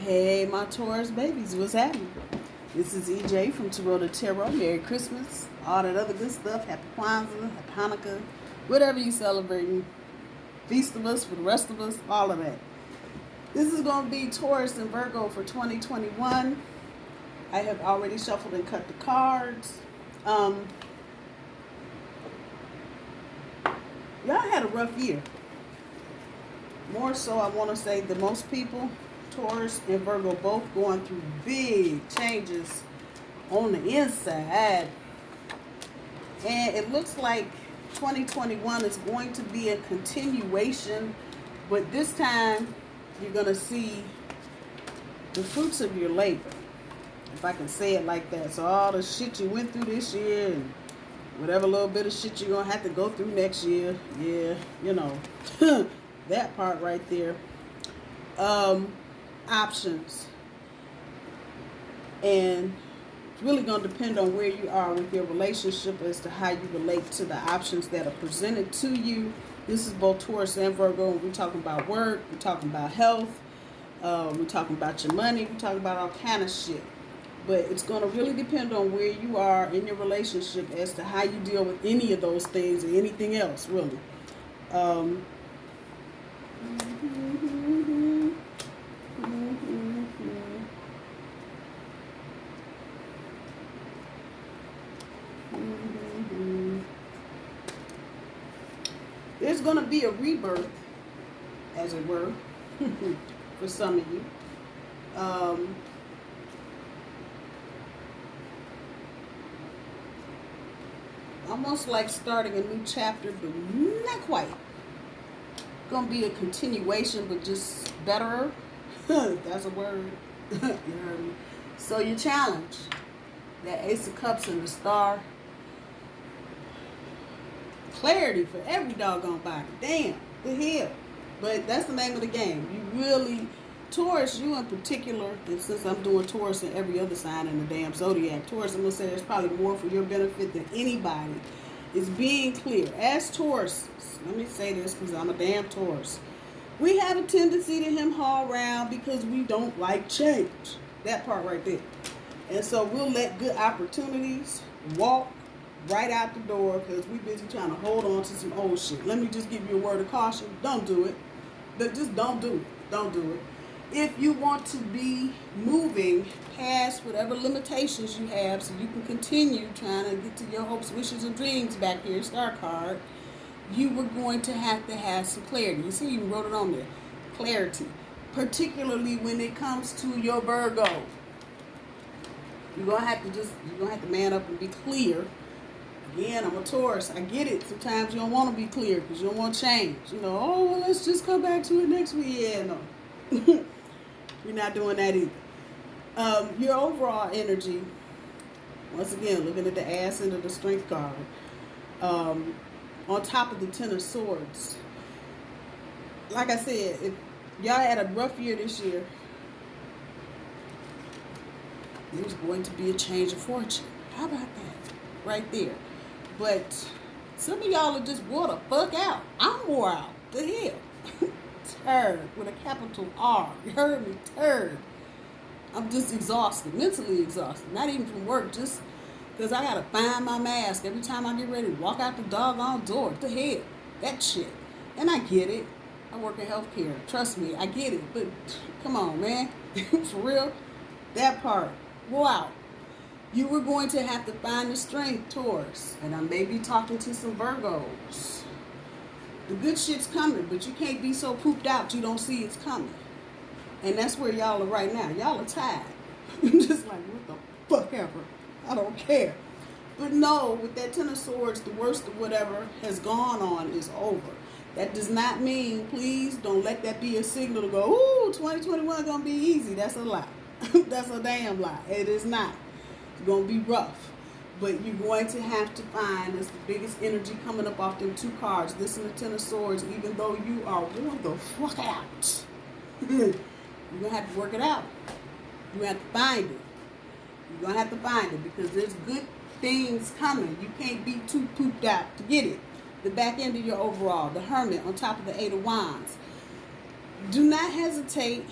Hey, my Taurus babies, what's happening? This is EJ from Taurota Tarot. Merry Christmas, all that other good stuff. Happy Kwanzaa, Happy Hanukkah, whatever you celebrating. Feast of us for the rest of us, all of that. This is going to be Taurus and Virgo for 2021. I have already shuffled and cut the cards. Y'all had a rough year. More so, I want to say that most people, Taurus and Virgo, both going through big changes on the inside. And it looks like 2021 is going to be a continuation, but this time you're going to see the fruits of your labor, if I can say it like that. So all the shit you went through this year and whatever little bit of shit you're going to have to go through next year, yeah, you know, that part right there. Options. And it's really going to depend on where you are with your relationship as to how you relate to the options that are presented to you. This is both Taurus and Virgo. We're talking about work, we're talking about health, we're talking about your money, we're talking about all kind of shit. But it's going to really depend on where you are in your relationship as to how you deal with any of those things or anything else, really. There's going to be a rebirth, as it were, for some of you. Almost like starting a new chapter, but not quite. Going to be a continuation, but just better. That's a word. You heard me. So your challenge, that Ace of Cups and the Star. Clarity for every doggone body. Damn, the hell. But that's the name of the game. You really, Taurus, you in particular, and since I'm doing Taurus and every other sign in the damn zodiac, Taurus, I'm going to say it's probably more for your benefit than anybody, is being clear. As Taurus, let me say this because I'm a damn Taurus. We have a tendency to hem-haw around because we don't like change. That part right there. And so we'll let good opportunities walk right out the door because we busy trying to hold on to some old shit. Let me just give you a word of caution. Don't do it. Just don't do it. Don't do it. If you want to be moving past whatever limitations you have so you can continue trying to get to your hopes, wishes, and dreams back here, star card, you were going to have some clarity. You see, you wrote it on there. Clarity. Particularly when it comes to your Virgo. You're going to have to man up and be clear. Again, I'm a Taurus. I get it. Sometimes you don't want to be clear because you don't want change. You know, oh, well, let's just come back to it next week. Yeah, no. We're not doing that either. Your overall energy, once again, looking at the ass end of the Strength card, on top of the Ten of Swords. Like I said, if y'all had a rough year this year, there's going to be a change of fortune. How about that? Right there. But some of y'all are just wore the fuck out. I'm wore out. The hell. Turd with a capital R. You heard me? Turd. I'm just exhausted. Mentally exhausted. Not even from work. Just because I got to find my mask every time I get ready to walk out the doggone door. What the hell? That shit. And I get it. I work in healthcare. Trust me. I get it. But come on, man. For real? That part. Wow. You were going to have to find the strength, Taurus. And I may be talking to some Virgos. The good shit's coming, but you can't be so pooped out you don't see it's coming. And that's where y'all are right now. Y'all are tired. Just like, what the fuck ever. I don't care. But no, with that Ten of Swords, the worst of whatever has gone on is over. That does not mean, please don't let that be a signal to go, ooh, 2021 gonna be easy. That's a lie. That's a damn lie. It is not. It's going to be rough. But you're going to have to find, that's the biggest energy coming up off them two cards. This and the Ten of Swords, even though you are worn the fuck out. You're going to have to work it out. You're going to have to find it. You're going to have to find it because there's good things coming. You can't be too pooped out to get it. The back end of your overall, the Hermit on top of the Eight of Wands. Do not hesitate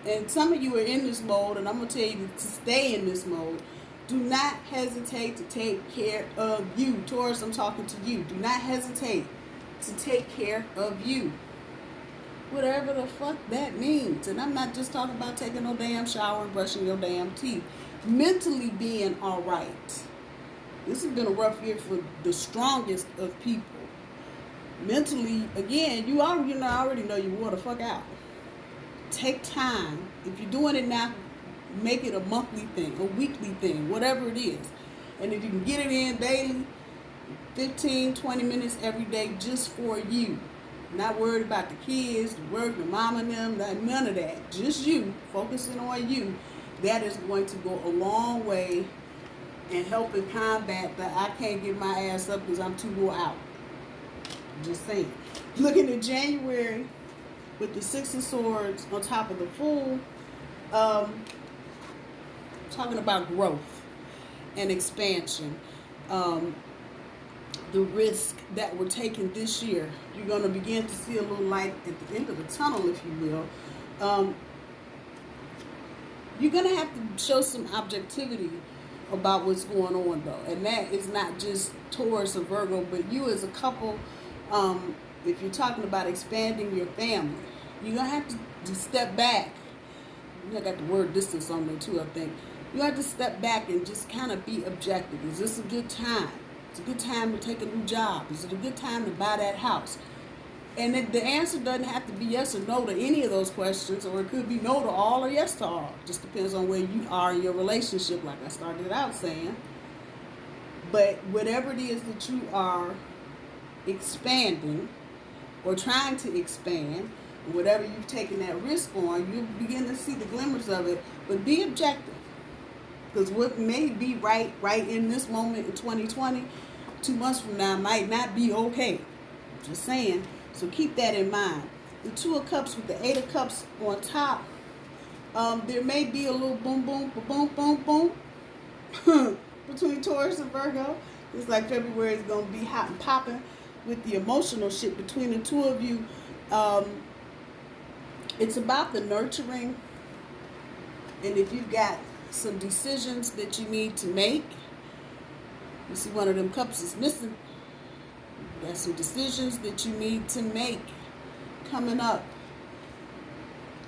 And some of you are in this mode, and I'm going to tell you to stay in this mode. Do not hesitate to take care of you. Taurus, I'm talking to you. Do not hesitate to take care of you. Whatever the fuck that means. And I'm not just talking about taking no damn shower and brushing your damn teeth. Mentally being all right. This has been a rough year for the strongest of people. Mentally, again, you already know you wore the fuck out. Take time. If you're doing it now, make it a monthly thing, a weekly thing, whatever it is. And if you can get it in daily, 15, 20 minutes every day just for you. Not worried about the kids, the work, the mom and them, none of that. Just you, focusing on you. That is going to go a long way in helping combat that I can't get my ass up because I'm too wore out. Just saying. Looking at January with the Six of Swords on top of the Fool, talking about growth and expansion. The risk that we're taking this year, you're going to begin to see a little light at the end of the tunnel, if you will. You're going to have to show some objectivity about what's going on, though. And that is not just Taurus or Virgo, but you as a couple, if you're talking about expanding your family, you're going to have to step back. I got the word distance on there, too, I think. You have to step back and just kind of be objective. Is this a good time? It's a good time to take a new job. Is it a good time to buy that house? And the answer doesn't have to be yes or no to any of those questions, or it could be no to all or yes to all. Just depends on where you are in your relationship, like I started out saying. But whatever it is that you are expanding or trying to expand, whatever you've taken that risk on, you'll begin to see the glimmers of it. But be objective. Because what may be right in this moment in 2020, 2 months from now might not be okay. Just saying. So keep that in mind. The Two of Cups with the Eight of Cups on top, there may be a little boom, boom, boom, boom, boom between Taurus and Virgo. It's like February is going to be hot and popping with the emotional shit between the two of you. It's about the nurturing. And if you've got some decisions that you need to make, you see one of them cups is missing. You got some decisions that you need to make coming up.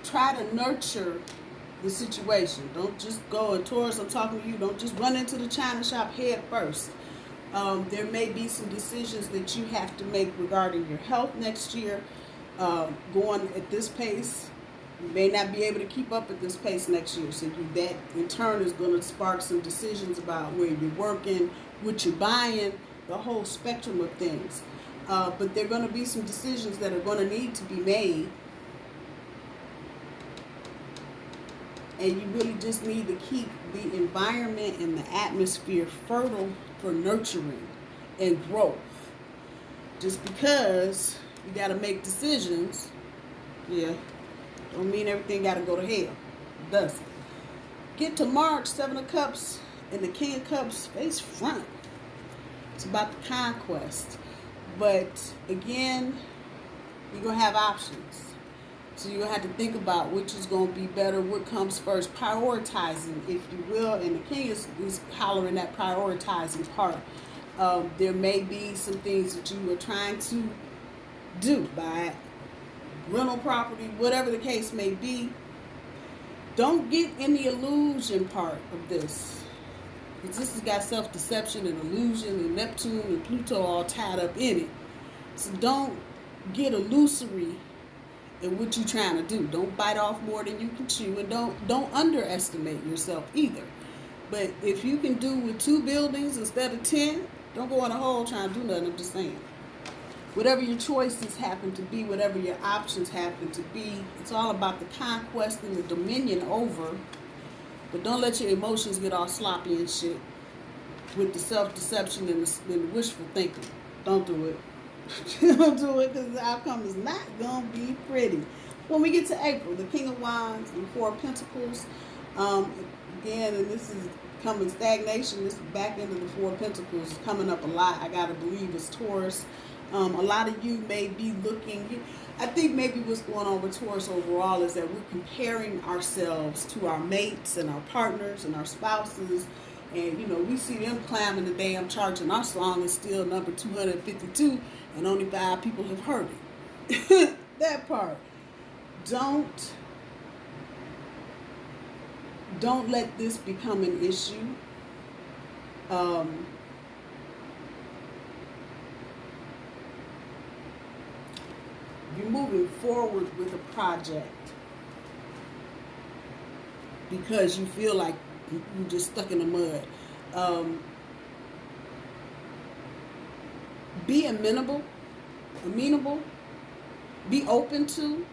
Try to nurture the situation. Don't just go, and Taurus, I'm talking to you, don't just run into the china shop head first. There may be some decisions that you have to make regarding your health next year. Going at this pace, you may not be able to keep up at this pace next year. So that in turn is going to spark some decisions about where you're working, what you're buying, the whole spectrum of things. But there are going to be some decisions that are going to need to be made. And you really just need to keep the environment and the atmosphere fertile for nurturing and growth. Just because you got to make decisions, don't mean everything got to go to hell. It doesn't. Get to March, Seven of Cups and the King of Cups face front. It's about the conquest. But again, you're going to have options. So you're going to have to think about which is going to be better, what comes first, prioritizing, if you will. And the King is hollering that prioritizing part. There may be some things that you are trying to do, buy rental property, whatever the case may be. Don't get in the illusion part of this. Because this has got self-deception and illusion and Neptune and Pluto all tied up in it. So don't get illusory in what you're trying to do. Don't bite off more than you can chew, and don't underestimate yourself either. But if you can do with 2 buildings instead of 10, don't go in a hole trying to do nothing. I'm just saying. Whatever your choices happen to be, whatever your options happen to be, it's all about the conquest and the dominion over. But don't let your emotions get all sloppy and shit with the self-deception and the wishful thinking. Don't do it. Don't do it, because the outcome is not going to be pretty. When we get to April, the King of Wands and 4 of Pentacles, again, and this is coming stagnation. This back end of the 4 of Pentacles is coming up a lot. I got to believe it's Taurus. A lot of you may be looking, I think maybe what's going on with Taurus overall is that we're comparing ourselves to our mates and our partners and our spouses. And, you know, we see them climbing the damn charts and our song is still number 252 and only 5 people have heard it. That part. Don't let this become an issue. You're moving forward with a project because you feel like you're just stuck in the mud. Be amenable, be open to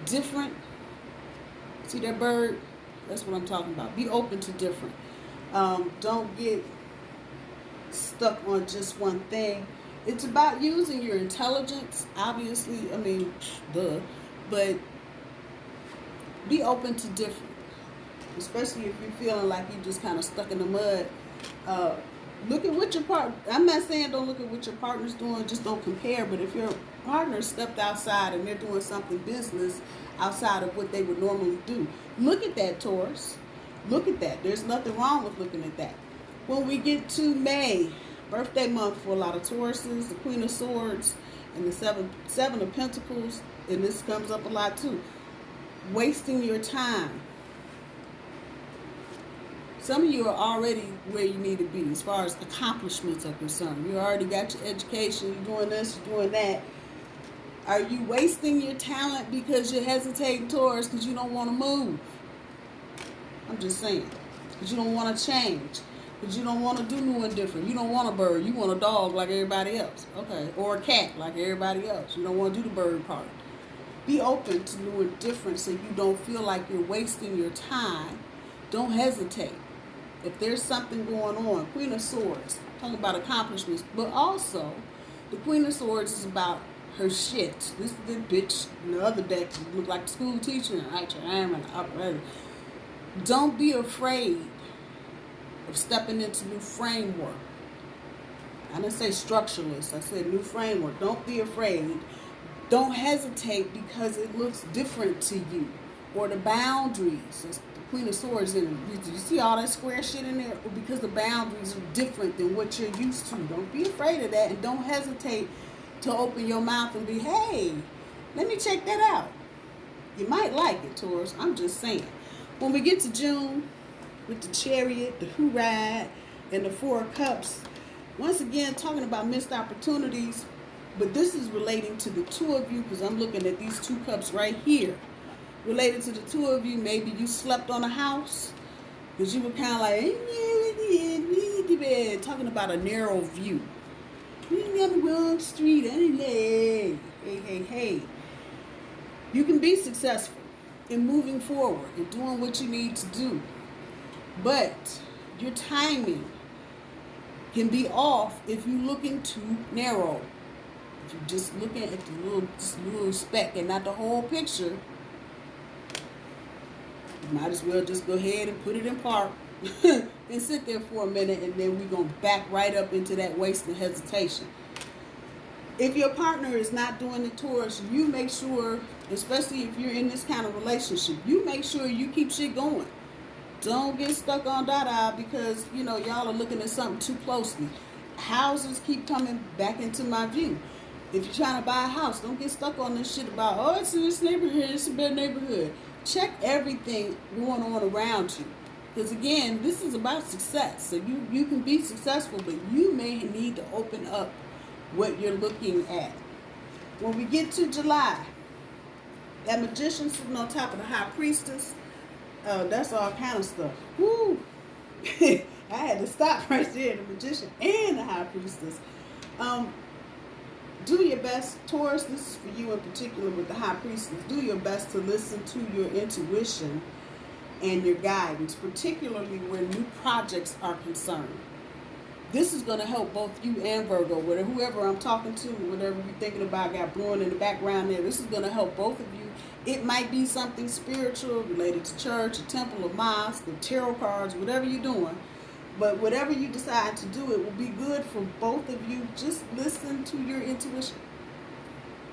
different. See that bird? That's what I'm talking about. Be open to different. Don't get stuck on just one thing. It's about using your intelligence, obviously, I mean, duh, but be open to different, especially if you're feeling like you're just kind of stuck in the mud. Look at what your partner, I'm not saying don't look at what your partner's doing, just don't compare, but if your partner stepped outside and they're doing something business outside of what they would normally do, look at that, Taurus. Look at that. There's nothing wrong with looking at that. When we get to May, birthday month for a lot of Tauruses, the Queen of Swords and the Seven of Pentacles, and this comes up a lot too. Wasting your time. Some of you are already where you need to be as far as accomplishments are concerned. You already got your education, you're doing this, you're doing that. Are you wasting your talent because you're hesitating, Taurus, because you don't want to move? I'm just saying. Because you don't want to change. Because you don't want to do new and different. You don't want a bird. You want a dog like everybody else. Okay. Or a cat like everybody else. You don't want to do the bird part. Be open to new and different so you don't feel like you're wasting your time. Don't hesitate. If there's something going on, Queen of Swords, talking about accomplishments, but also the Queen of Swords is about her shit. This is the bitch in the other deck look like a school teacher. Don't be afraid of stepping into new framework. I didn't say structuralist. I said new framework. Don't be afraid. Don't hesitate because it looks different to you. Or the boundaries. That's the Queen of Swords in it. You see all that square shit in there? Because the boundaries are different than what you're used to. Don't be afraid of that. And don't hesitate to open your mouth and be, hey, let me check that out. You might like it, Taurus. I'm just saying. When we get to June, with the Chariot, the Who Ride, and the Four of Cups, once again, talking about missed opportunities, but this is relating to the two of you, because I'm looking at these 2 cups right here. Related to the 2 of you, maybe you slept on a house, because you were kind of like, talking about a narrow view. You're on the wrong street, hey. You can be successful in moving forward and doing what you need to do. But your timing can be off if you're looking too narrow. If you're just looking at the little speck and not the whole picture, you might as well just go ahead and put it in park and sit there for a minute, and then we're going to back right up into that waste and hesitation. If your partner is not doing it, Taurus, you make sure, especially if you're in this kind of relationship, you make sure you keep shit going. Don't get stuck on Dada because, you know, y'all are looking at something too closely. Houses keep coming back into my view. If you're trying to buy a house, don't get stuck on this shit about, oh, it's in this neighborhood, it's a bad neighborhood. Check everything going on around you. Because, again, this is about success. So you can be successful, but you may need to open up what you're looking at. When we get to July, that Magician sitting on top of the High Priestess, that's all kind of stuff. Woo! I had to stop right there, the Magician and the High Priestess. Do your best, Taurus, this is for you in particular with the High Priestess, do your best to listen to your intuition and your guidance, particularly where new projects are concerned. This is going to help both you and Virgo, whoever I'm talking to, whatever you're thinking about, got brewing in the background there. This is going to help both of you. It might be something spiritual related to church, a temple, a mosque, or tarot cards, whatever you're doing. But whatever you decide to do, it will be good for both of you. Just listen to your intuition.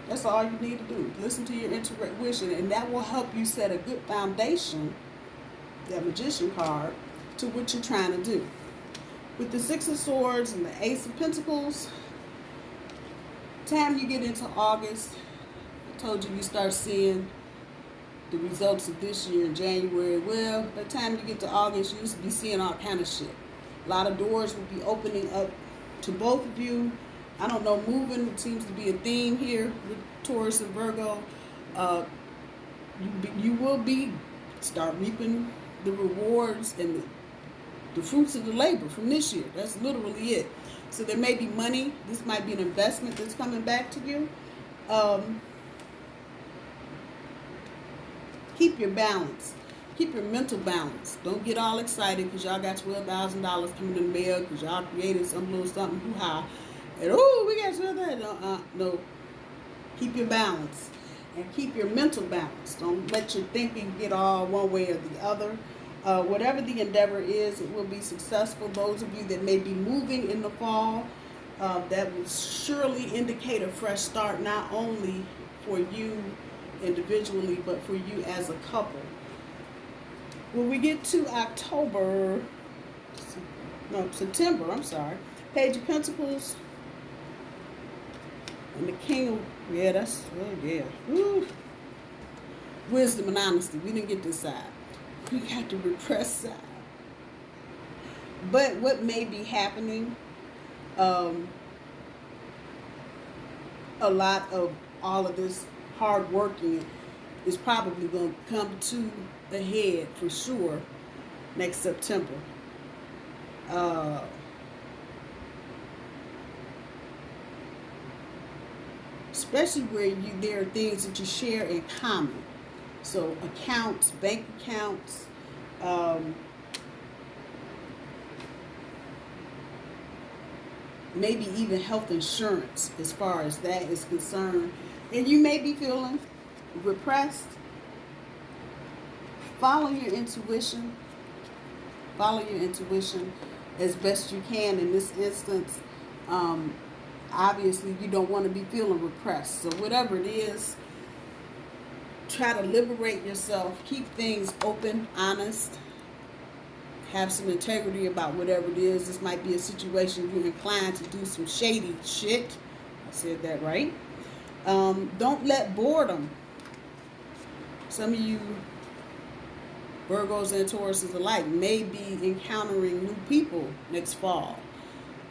That's all you need to do. Listen to your intuition, and that will help you set a good foundation, that Magician card, to what you're trying to do. With the Six of Swords and the Ace of Pentacles, time you get into August, I told you start seeing the results of this year in January. Well, by the time you get to August, you used to be seeing all kind of shit. A lot of doors will be opening up to both of you. I don't know, moving seems to be a theme here with Taurus and Virgo. You will start reaping the rewards and the fruits of the labor from this year. That's literally it. So there may be money. This might be an investment that's coming back to you. Keep your balance. Keep your mental balance. Don't get all excited because y'all got $12,000 coming in the mail because y'all created some little something hoo-ha. And, oh, we got $12,000. No. Keep your balance. And keep your mental balance. Don't let your thinking get all one way or the other. Whatever the endeavor is, it will be successful. Those of you that may be moving in the fall, that will surely indicate a fresh start, not only for you individually, but for you as a couple. When we get to September, I'm sorry, Page of Pentacles and the King of, Wisdom and honesty. We didn't get this side. We got the repressed side. But what may be happening, a lot of all of this hard working is probably going to come to a head for sure next September. Especially where there are things that you share in common. So accounts, bank accounts, maybe even health insurance as far as that is concerned. And you may be feeling repressed. Follow your intuition. Follow your intuition as best you can in this instance. Obviously, you don't want to be feeling repressed. So whatever it is, try to liberate yourself. Keep things open, honest. Have some integrity about whatever it is. This might be a situation you're inclined to do some shady shit. I said that right. Don't let boredom. Some of you Virgos and Tauruses alike may be encountering new people next fall.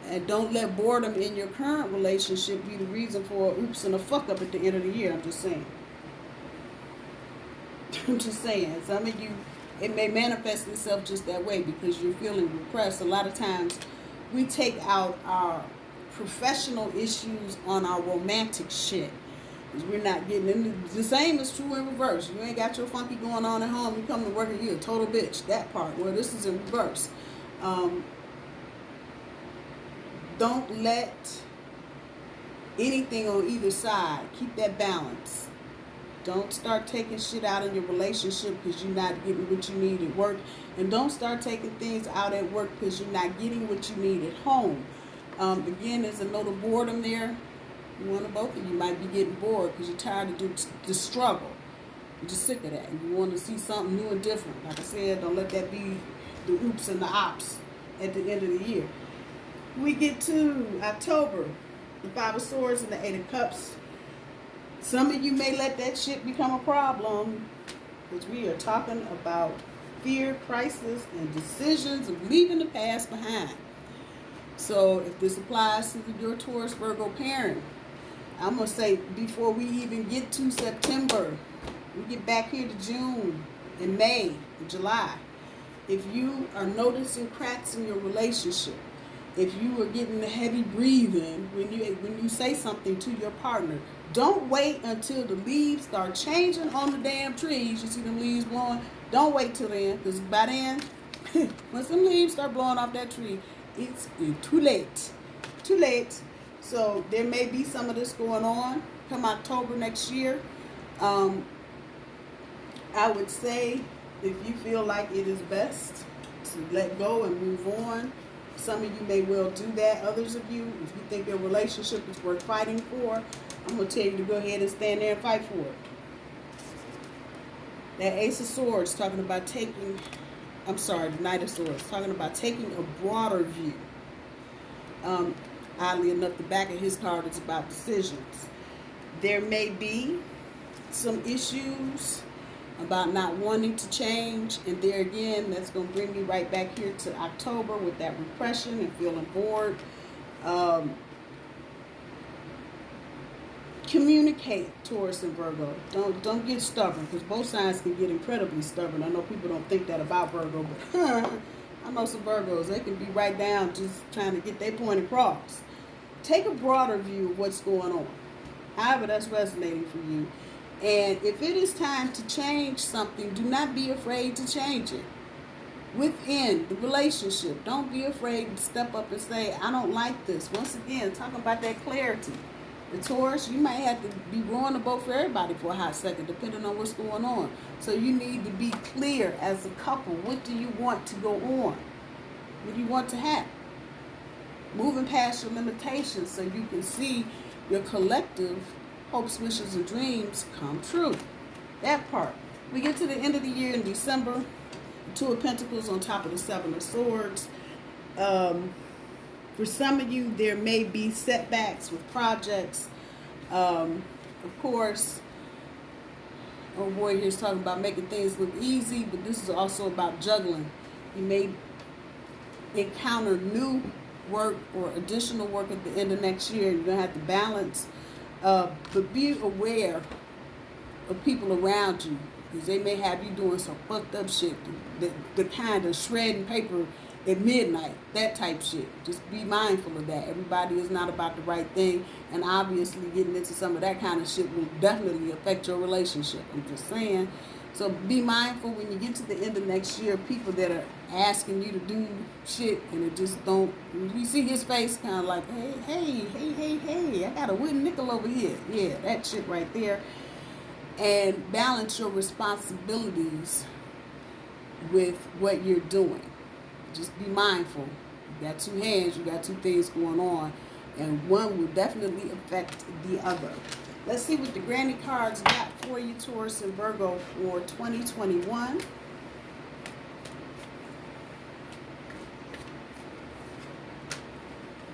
And don't let boredom in your current relationship be the reason for oops and a fuck up at the end of the year. I'm just saying. I'm just saying. Some of you, it may manifest itself just that way because you're feeling repressed. A lot of times we take out our professional issues on our romantic shit. Because we're not getting into the same is true in reverse. You ain't got your funky going on at home. You come to work and you're a total bitch. That part. Well, this is in reverse. Don't let anything on either side. Keep that balance. Don't start taking shit out in your relationship because you're not getting what you need at work. And don't start taking things out at work because you're not getting what you need at home. Again, there's a note of boredom there. One or both of you might be getting bored because you're tired of the struggle. You're just sick of that. And you want to see something new and different. Like I said, don't let that be the oops and the ops at the end of the year. We get to October, the Five of Swords and the Eight of Cups. Some of you may let that shit become a problem because we are talking about fear, crisis, and decisions of leaving the past behind. So if this applies to your Taurus Virgo parent, I'm going to say before we even get to September, we get back here to June and May and July. If you are noticing cracks in your relationship, if you are getting the heavy breathing when you say something to your partner, don't wait until the leaves start changing on the damn trees. You see them leaves blowing? Don't wait till then, because by then, when some leaves start blowing off that tree, it's too late. Too late. So there may be some of this going on come October next year. I would say if you feel like it is best to let go and move on, Some of you may well do that. Others of you, if you think your relationship is worth fighting for, I'm going to tell you to go ahead and stand there and fight for it. That Ace of Swords talking about taking, the Knight of Swords, talking about taking a broader view. Oddly enough, the back of his card is about decisions. There may be some issues about not wanting to change, and there again, that's going to bring me right back here to October with that repression and feeling bored. Communicate, Taurus and Virgo. Don't get stubborn, because both signs can get incredibly stubborn. I know people don't think that about Virgo, but I know some Virgos. They can be right down just trying to get their point across. Take a broader view of what's going on, however that's resonating for you. And if it is time to change something, do not be afraid to change it. Within the relationship, don't be afraid to step up and say, I don't like this. Once again, talking about that clarity. The Taurus, you might have to be rowing the boat for everybody for a hot second, depending on what's going on. So you need to be clear as a couple. What do you want to go on? What do you want to happen? Moving past your limitations so you can see your collective hopes, wishes, and dreams come true. That part. We get to the end of the year in December. The Two of Pentacles on top of the Seven of Swords. For some of you, there may be setbacks with projects. Of course, oh boy, here's talking about making things look easy, but this is also about juggling. You may encounter new work or additional work at the end of next year. You're going to have to balance. But be aware of people around you, because they may have you doing some fucked up shit. The kind of shredding paper at midnight, that type shit. Just be mindful of that. Everybody is not about the right thing, and obviously getting into some of that kind of shit will definitely affect your relationship. I'm just saying. So be mindful when you get to the end of next year, people that are asking you to do shit and it just don't, you see his face kind of like, hey, I got a wooden nickel over here. Yeah, that shit right there. And balance your responsibilities with what you're doing. Just be mindful. You got two hands, you got two things going on, and one will definitely affect the other. Let's see what the granny cards got for you, Taurus and Virgo, for 2021.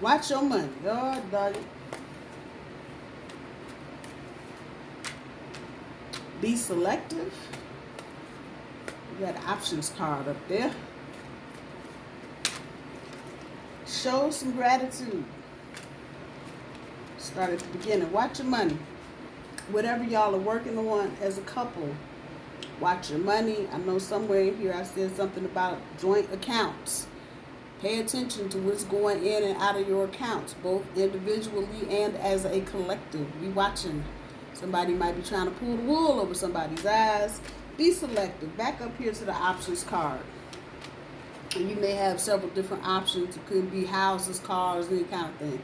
Watch your money. God dog it. Be selective. You got the options card up there. Show some gratitude. Start at the beginning. Watch your money. Whatever y'all are working on as a couple, watch your money. I know somewhere in here I said something about joint accounts. Pay attention to what's going in and out of your accounts, both individually and as a collective. Be watching. Somebody might be trying to pull the wool over somebody's eyes. Be selective. Back up here to the options card. And you may have several different options. It could be houses, cars, any kind of thing.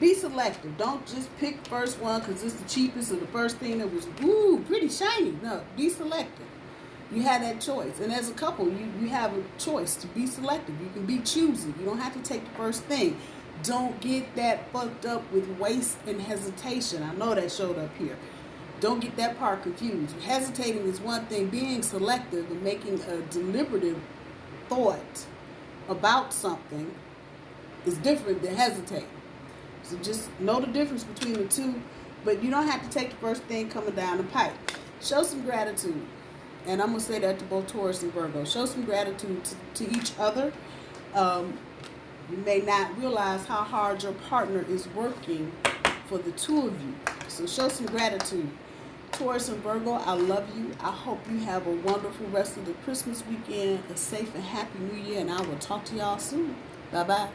Be selective. Don't just pick the first one because it's the cheapest or the first thing that was, ooh, pretty shiny. No, be selective. You have that choice. And as a couple, you have a choice to be selective. You can be choosy. You don't have to take the first thing. Don't get that fucked up with waste and hesitation. I know that showed up here. Don't get that part confused. Hesitating is one thing. Being selective and making a deliberative thought about something is different than hesitating. So just know the difference between the two, but you don't have to take the first thing coming down the pipe. Show some gratitude. And I'm going to say that to both Taurus and Virgo. Show some gratitude to each other. You may not realize how hard your partner is working for the two of you. So show some gratitude. Taurus and Virgo, I love you. I hope you have a wonderful rest of the Christmas weekend, a safe and happy New Year, and I will talk to y'all soon. Bye-bye.